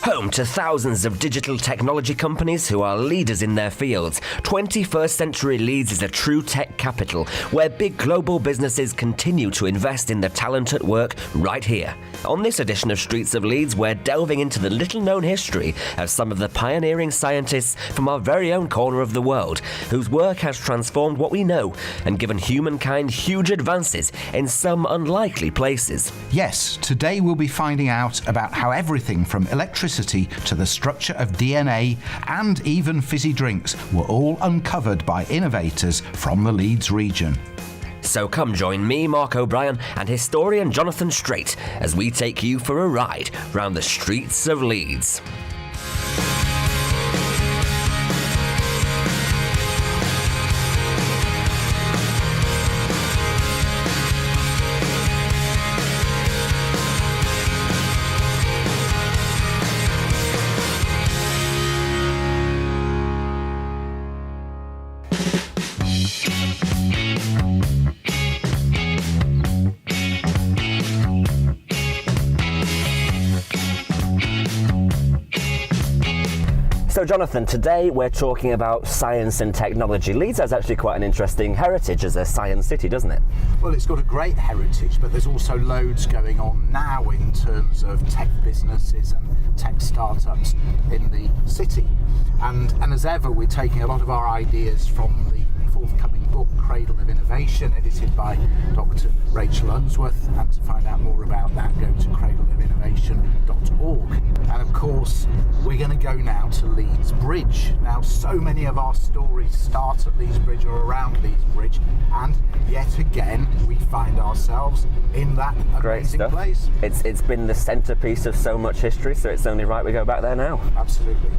Home to thousands of digital technology companies who are leaders in their fields, 21st Century Leeds is a true tech capital where big global businesses continue to invest in the talent at work right here. On this edition of Streets of Leeds, we're delving into the little-known history of some of the pioneering scientists from our very own corner of the world, whose work has transformed what we know and given humankind huge advances in some unlikely places. Yes, today we'll be finding out about how everything from electricity to the structure of DNA and even fizzy drinks were all uncovered by innovators from the Leeds region. So come join me, Mark O'Brien, and historian Jonathan Strait as we take you for a ride round the streets of Leeds. So Jonathan, today we're talking about science and technology. Leeds has actually quite an interesting heritage as a science city, doesn't it? Well, it's got a great heritage, but there's also loads going on now in terms of tech businesses and tech startups in the city. And as ever, we're taking a lot of our ideas from the forthcoming book, Cradle of Innovation, edited by Dr. Rachel Unsworth. And to find out more about that, go to cradleofinnovation.org. And of course, we're going to go now to Leeds Bridge. Now, so many of our stories start at Leeds Bridge or around Leeds Bridge, and yet again, we find ourselves in that amazing place. It's been the centrepiece of so much history, so it's only right we go back there now. Absolutely.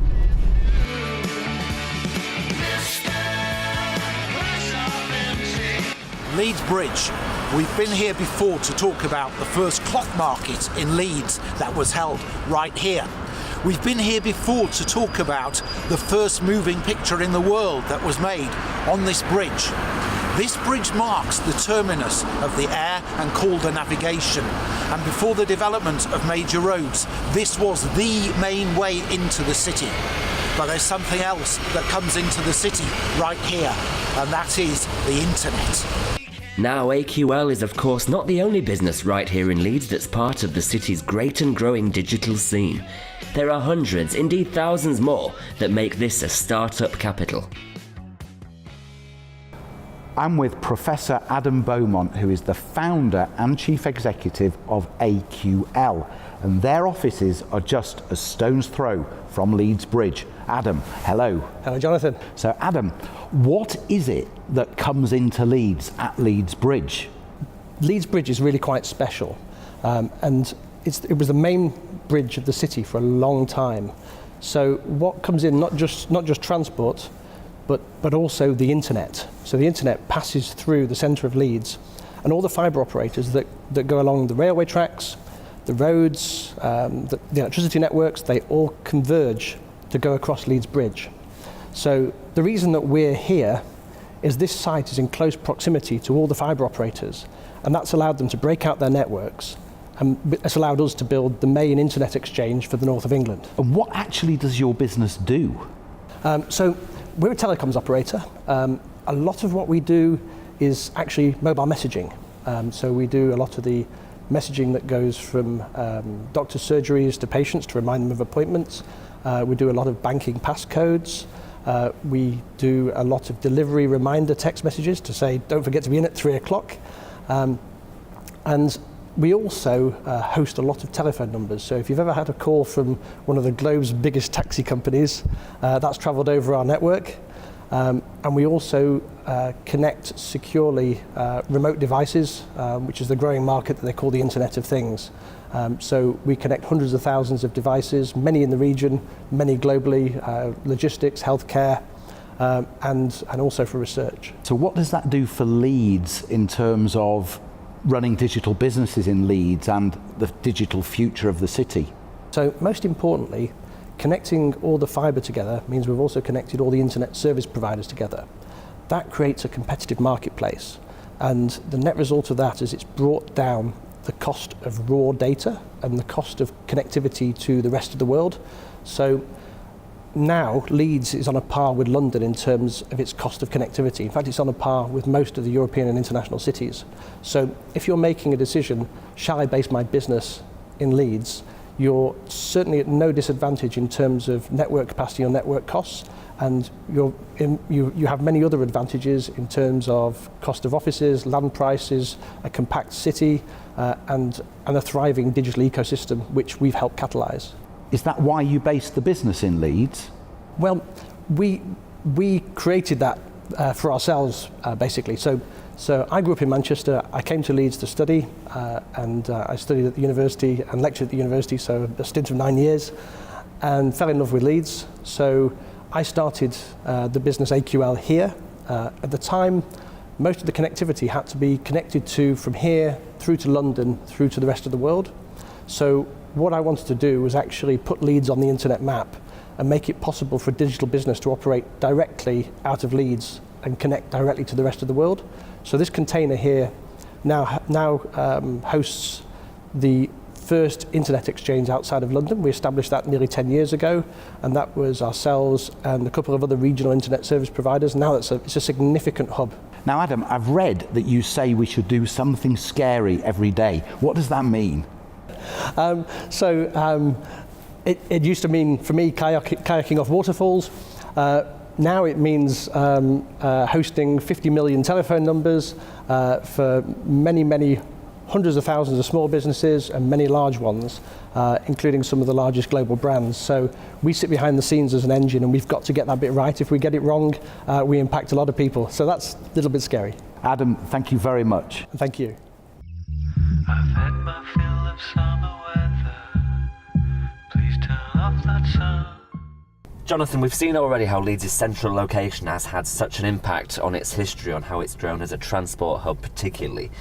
Leeds Bridge. We've been here before to talk about the first cloth market in Leeds that was held right here. We've been here before to talk about the first moving picture in the world that was made on this bridge. This bridge marks the terminus of the air and colder navigation, and before the development of major roads, this was the main way into the city. But there's something else that comes into the city right here, and that is the internet. Now, AQL is of course not the only business right here in Leeds that's part of the city's great and growing digital scene. There are hundreds, indeed thousands more, that make this a startup capital. I'm with Professor Adam Beaumont, who is the founder and chief executive of AQL, and their offices are just a stone's throw from Leeds Bridge. Adam, hello. Hello, Jonathan. So Adam, what is it that comes into Leeds at Leeds Bridge? Leeds Bridge is really quite special, and it was the main bridge of the city for a long time. So what comes in, not just transport, but also the internet. So the internet passes through the centre of Leeds, and all the fibre operators that go along the railway tracks, the roads, the electricity networks, they all converge to go across Leeds Bridge. So the reason that we're here is this site is in close proximity to all the fibre operators, and that's allowed them to break out their networks, and it's allowed us to build the main internet exchange for the north of England. And what actually does your business do? So we're a telecoms operator. A lot of what we do is actually mobile messaging. So we do a lot of the messaging that goes from doctor's surgeries to patients to remind them of appointments. We do a lot of banking passcodes. We do a lot of delivery reminder text messages to say, don't forget to be in at 3 o'clock. And we also host a lot of telephone numbers. So if you've ever had a call from one of the globe's biggest taxi companies, that's travelled over our network. And we also connect securely remote devices, which is the growing market that they call the Internet of Things. So we connect hundreds of thousands of devices, many in the region, many globally, logistics, healthcare, and also for research. So what does that do for Leeds in terms of running digital businesses in Leeds and the digital future of the city? So most importantly, connecting all the fibre together means we've also connected all the internet service providers together. That creates a competitive marketplace, and the net result of that is it's brought down the cost of raw data and the cost of connectivity to the rest of the world. So now Leeds is on a par with London in terms of its cost of connectivity. In fact, it's on a par with most of the European and international cities. So if you're making a decision, shall I base my business in Leeds, you're certainly at no disadvantage in terms of network capacity or network costs, and you have many other advantages in terms of cost of offices, land prices, a compact city, and a thriving digital ecosystem, which we've helped catalyse. Is that why you based the business in Leeds? Well, we created that for ourselves, basically. So I grew up in Manchester. I came to Leeds to study, and I studied at the university and lectured at the university, so a stint of 9 years, and fell in love with Leeds. So I started the business AQL here. At the time, most of the connectivity had to be connected to from here through to London, through to the rest of the world. So what I wanted to do was actually put Leeds on the internet map and make it possible for a digital business to operate directly out of Leeds and connect directly to the rest of the world. So this container here now hosts the first internet exchange outside of London. We established that nearly 10 years ago, and that was ourselves and a couple of other regional internet service providers. Now it's a significant hub. Now, Adam, I've read that you say we should do something scary every day. What does that mean? It used to mean, for me, kayaking off waterfalls. Now it means hosting 50 million telephone numbers for many hundreds of thousands of small businesses and many large ones, including some of the largest global brands. So we sit behind the scenes as an engine, and we've got to get that bit right. If we get it wrong, we impact a lot of people. So that's a little bit scary. Adam, thank you very much. Thank you. I've had my fill of summer weather. Please turn off that sun. Jonathan, we've seen already how Leeds' central location has had such an impact on its history, on how it's grown as a transport hub particularly.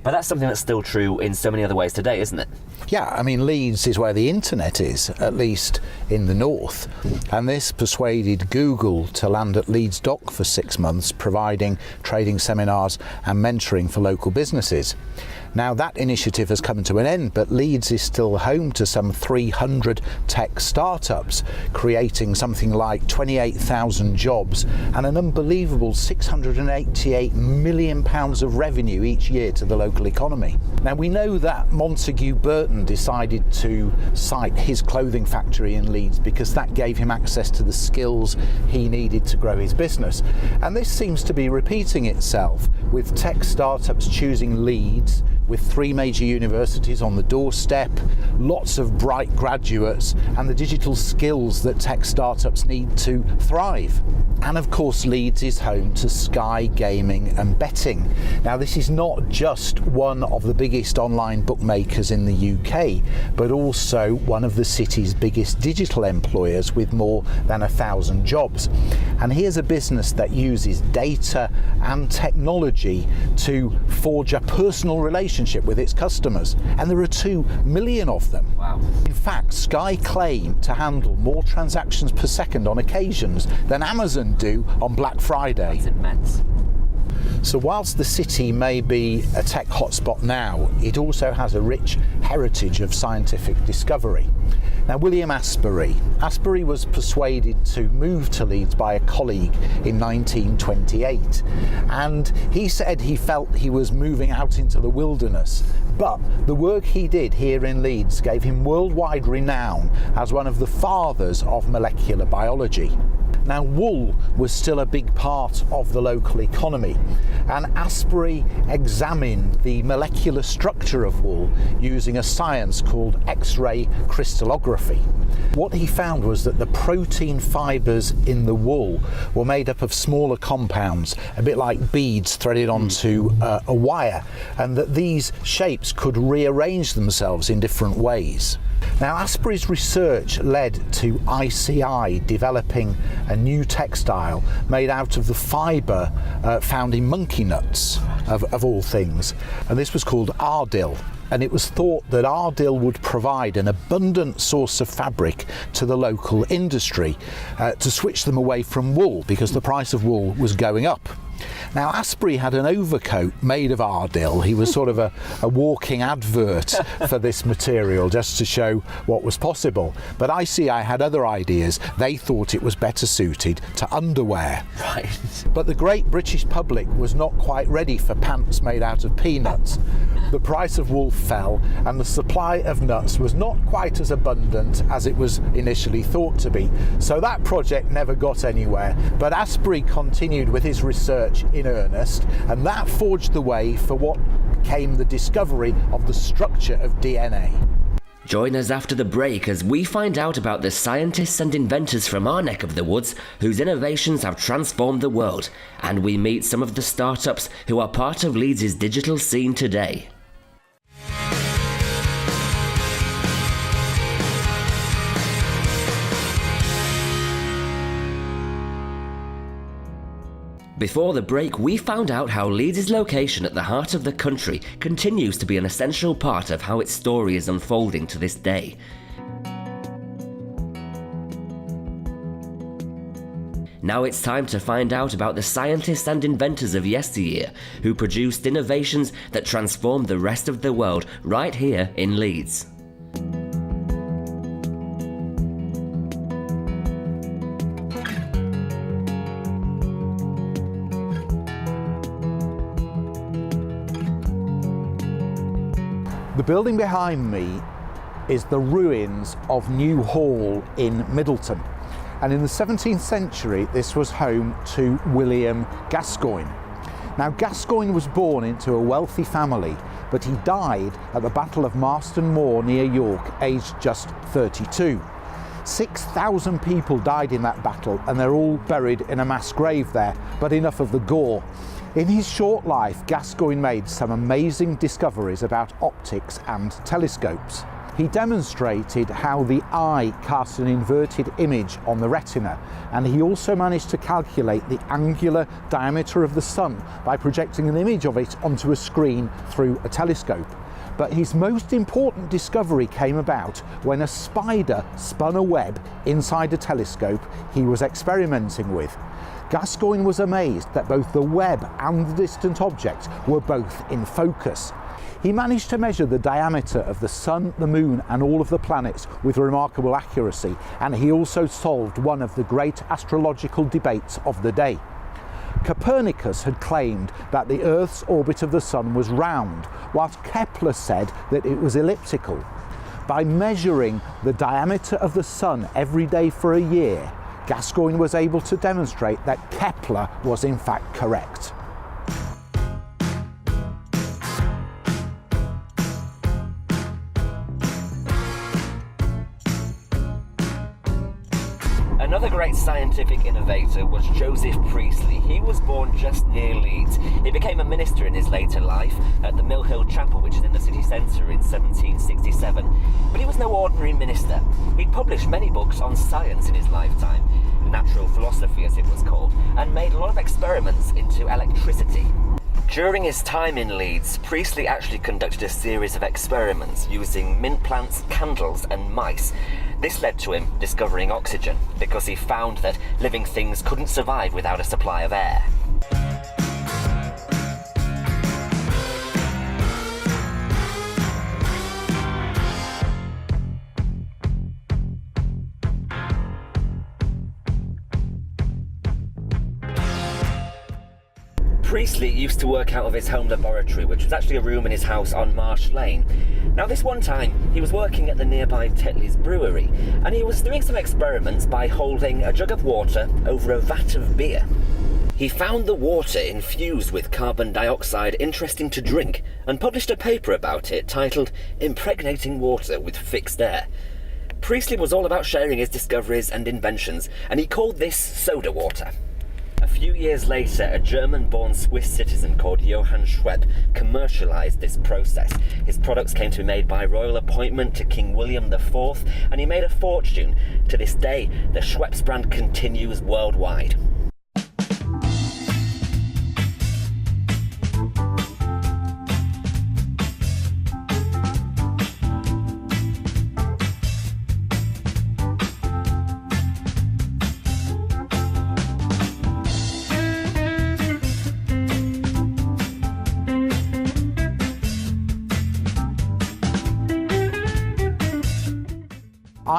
But that's something that's still true in so many other ways today, isn't it? Yeah, I mean, Leeds is where the internet is, at least in the north. And this persuaded Google to land at Leeds Dock for 6 months, providing trading seminars and mentoring for local businesses. Now that initiative has come to an end, but Leeds is still home to some 300 tech startups, creating something like 28,000 jobs and an unbelievable £688 million of revenue each year to the local economy. Now we know that Montague Burton decided to site his clothing factory in Leeds because that gave him access to the skills he needed to grow his business. And this seems to be repeating itself, with tech startups choosing Leeds, with 3 major universities on the doorstep, lots of bright graduates, and the digital skills that tech startups need to thrive. And of course, Leeds is home to Sky Gaming and Betting. Now, this is not just one of the biggest online bookmakers in the UK, but also one of the city's biggest digital employers with more than 1,000 jobs. And here's a business that uses data and technology to forge a personal relationship with its customers. And there are 2 million of them. Wow. In fact, Sky claim to handle more transactions per second on occasions than Amazon do on Black Friday. That's immense. So whilst the city may be a tech hotspot now, it also has a rich heritage of scientific discovery. Now, William Asbury was persuaded to move to Leeds by a colleague in 1928, and he said he felt he was moving out into the wilderness, but the work he did here in Leeds gave him worldwide renown as one of the fathers of molecular biology. Now, wool was still a big part of the local economy, and Asbury examined the molecular structure of wool using a science called X-ray crystallography. What he found was that the protein fibres in the wool were made up of smaller compounds, a bit like beads threaded onto a wire, and that these shapes could rearrange themselves in different ways. Now, Asbury's research led to ICI developing a new textile made out of the fibre found in monkey nuts, of all things, and this was called Ardil. And it was thought that Ardil would provide an abundant source of fabric to the local industry to switch them away from wool, because the price of wool was going up. Now, Asprey had an overcoat made of Ardil. He was sort of a walking advert for this material, just to show what was possible. But I had other ideas. They thought it was better suited to underwear. Right. But the great British public was not quite ready for pants made out of peanuts. The price of wool fell, and the supply of nuts was not quite as abundant as it was initially thought to be. So that project never got anywhere. But Asprey continued with his research in earnest, and that forged the way for what became the discovery of the structure of DNA. Join us after the break as we find out about the scientists and inventors from our neck of the woods whose innovations have transformed the world, and we meet some of the startups who are part of Leeds' digital scene today. Before the break, we found out how Leeds' location at the heart of the country continues to be an essential part of how its story is unfolding to this day. Now it's time to find out about the scientists and inventors of yesteryear who produced innovations that transformed the rest of the world right here in Leeds. The building behind me is the ruins of New Hall in Middleton. And in the 17th century, this was home to William Gascoigne. Now, Gascoigne was born into a wealthy family, but he died at the Battle of Marston Moor near York, aged just 32. 6,000 people died in that battle, and they're all buried in a mass grave there, but enough of the gore. In his short life, Gascoigne made some amazing discoveries about optics and telescopes. He demonstrated how the eye casts an inverted image on the retina, and he also managed to calculate the angular diameter of the sun by projecting an image of it onto a screen through a telescope. But his most important discovery came about when a spider spun a web inside a telescope he was experimenting with. Gascoigne was amazed that both the web and the distant object were both in focus. He managed to measure the diameter of the sun, the moon, and all of the planets with remarkable accuracy, and he also solved one of the great astrological debates of the day. Copernicus had claimed that the Earth's orbit of the sun was round, whilst Kepler said that it was elliptical. By measuring the diameter of the sun every day for a year, Gascoigne was able to demonstrate that Kepler was in fact correct. Another great scientific innovator was Joseph Priestley. He was born just near Leeds. He became a minister in his later life at the Mill Hill Chapel, which is in the city centre, in 1767. But he was no ordinary minister. He'd published many books on science in his lifetime, natural philosophy as it was called, and made a lot of experiments into electricity. During his time in Leeds, Priestley actually conducted a series of experiments using mint plants, candles and mice. This led to him discovering oxygen, because he found that living things couldn't survive without a supply of air. Priestley used to work out of his home laboratory, which was actually a room in his house on Marsh Lane. Now, this one time, he was working at the nearby Tetley's brewery, and he was doing some experiments by holding a jug of water over a vat of beer. He found the water infused with carbon dioxide interesting to drink, and published a paper about it titled "Impregnating Water with Fixed Air." Priestley was all about sharing his discoveries and inventions, and he called this soda water. A few years later, a German-born Swiss citizen called Johann Schwepp commercialised this process. His products came to be made by royal appointment to King William IV, and he made a fortune. To this day, the Schweppes brand continues worldwide.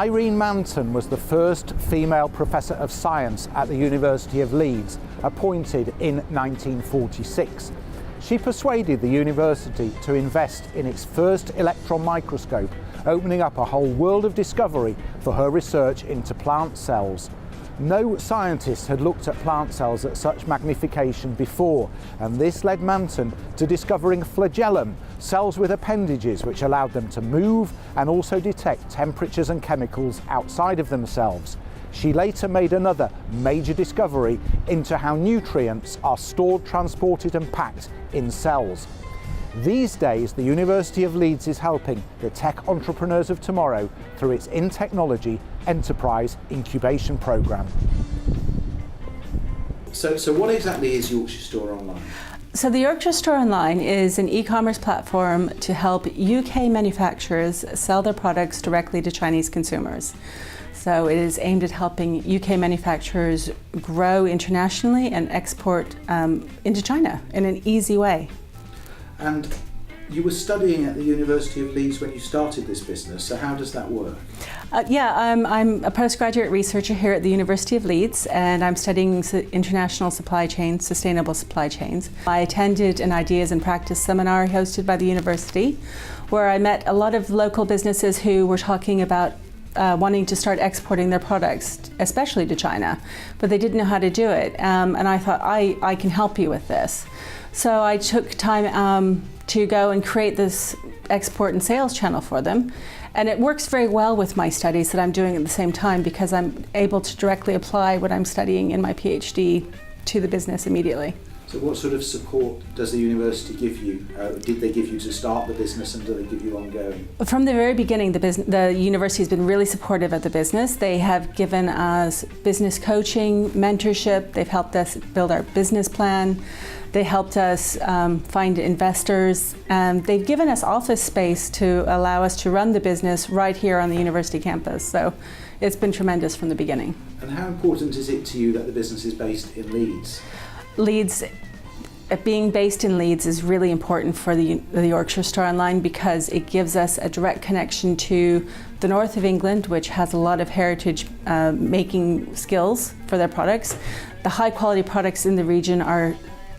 Eirene Mountain was the first female professor of science at the University of Leeds, appointed in 1946. She persuaded the university to invest in its first electron microscope, opening up a whole world of discovery for her research into plant cells. No scientist had looked at plant cells at such magnification before, and this led Mountain to discovering flagellum, cells with appendages which allowed them to move and also detect temperatures and chemicals outside of themselves. She later made another major discovery into how nutrients are stored, transported and packed in cells. These days, the University of Leeds is helping the tech entrepreneurs of tomorrow through its In Technology Enterprise Incubation Programme. So what exactly is Yorkshire Store Online? So the Yorkshire Store Online is an e-commerce platform to help UK manufacturers sell their products directly to Chinese consumers. So it is aimed at helping UK manufacturers grow internationally and export into China in an easy way. And you were studying at the University of Leeds when you started this business, so how does that work? I'm a postgraduate researcher here at the University of Leeds, and I'm studying international supply chains, sustainable supply chains. I attended an Ideas and Practice seminar hosted by the university, where I met a lot of local businesses who were talking about wanting to start exporting their products, especially to China, but they didn't know how to do it. And I thought, I can help you with this. So I took time to go and create this export and sales channel for them. And it works very well with my studies that I'm doing at the same time, because I'm able to directly apply what I'm studying in my PhD to the business immediately. So what sort of support does the university give you? Did they give you to start the business, and do they give you ongoing? From the very beginning, the university has been really supportive of the business. They have given us business coaching, mentorship. They've helped us build our business plan. They helped us find investors. They've given us office space to allow us to run the business right here on the university campus. So it's been tremendous from the beginning. And how important is it to you that the business is based in Leeds? Leeds, being based in Leeds is really important for the Yorkshire Store Online, because it gives us a direct connection to the north of England, which has a lot of heritage making skills for their products. The high quality products in the region are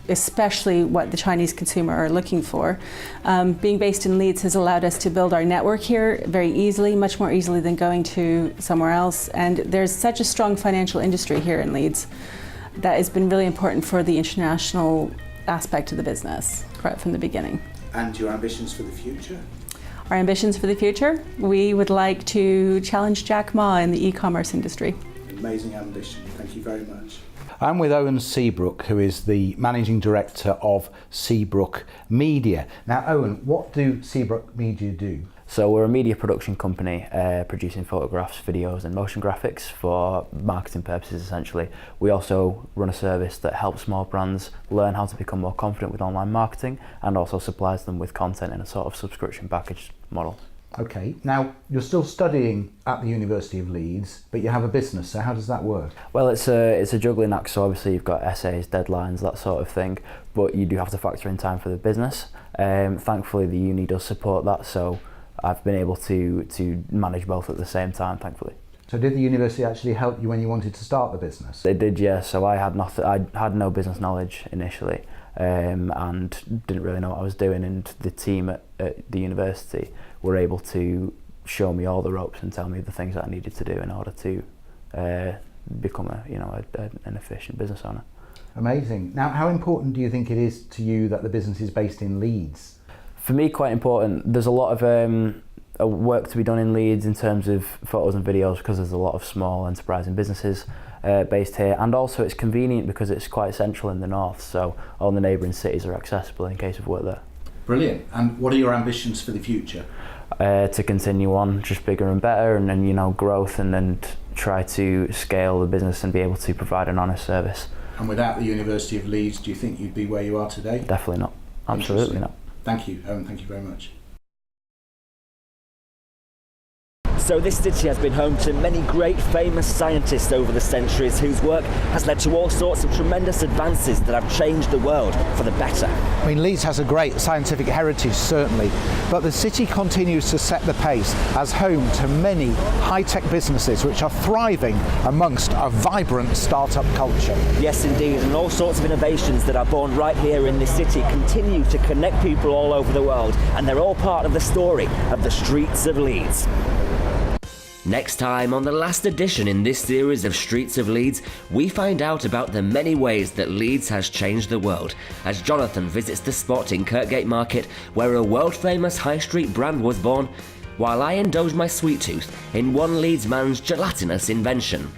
especially what the Chinese consumer are looking for. Being based in Leeds has allowed us to build our network here very easily, much more easily than going to somewhere else. And there's such a strong financial industry here in Leeds that has been really important for the international aspect of the business right from the beginning. And your ambitions for the future? Our ambitions for the future? We would like to challenge Jack Ma in the e-commerce industry. Amazing ambition. Thank you very much. I'm with Owen Seabrook, who is the Managing Director of Seabrook Media. Now, Owen, what do Seabrook Media do? So we're a media production company producing photographs, videos and motion graphics for marketing purposes essentially. We also run a service that helps small brands learn how to become more confident with online marketing, and also supplies them with content in a sort of subscription package model. Okay, now you're still studying at the University of Leeds, but you have a business, so how does that work? Well, it's a juggling act, so obviously you've got essays, deadlines, that sort of thing, but you do have to factor in time for the business. Thankfully the uni does support that, so I've been able to manage both at the same time, thankfully. So did the university actually help you when you wanted to start the business? They did, yeah. So I had no business knowledge initially, and didn't really know what I was doing, and the team at the university were able to show me all the ropes and tell me the things that I needed to do in order to become an efficient business owner. Amazing. Now, how important do you think it is to you that the business is based in Leeds? For me, quite important. There's a lot of work to be done in Leeds in terms of photos and videos, because there's a lot of small enterprising businesses based here, and also it's convenient because it's quite central in the north, so all the neighbouring cities are accessible in case of work there. Brilliant. And what are your ambitions for the future? To continue on just bigger and better, and then growth, and then try to scale the business and be able to provide an honest service. And without the University of Leeds, do you think you'd be where you are today? Definitely not. Absolutely not. Thank you, Owen. Thank you very much. So this city has been home to many great famous scientists over the centuries whose work has led to all sorts of tremendous advances that have changed the world for the better. I mean, Leeds has a great scientific heritage, certainly, but the city continues to set the pace as home to many high-tech businesses which are thriving amongst a vibrant startup culture. Yes, indeed, and all sorts of innovations that are born right here in this city continue to connect people all over the world, and they're all part of the story of the streets of Leeds. Next time on the last edition in this series of Streets of Leeds, we find out about the many ways that Leeds has changed the world, as Jonathan visits the spot in Kirkgate Market where a world-famous high street brand was born, while I indulge my sweet tooth in one Leeds man's gelatinous invention.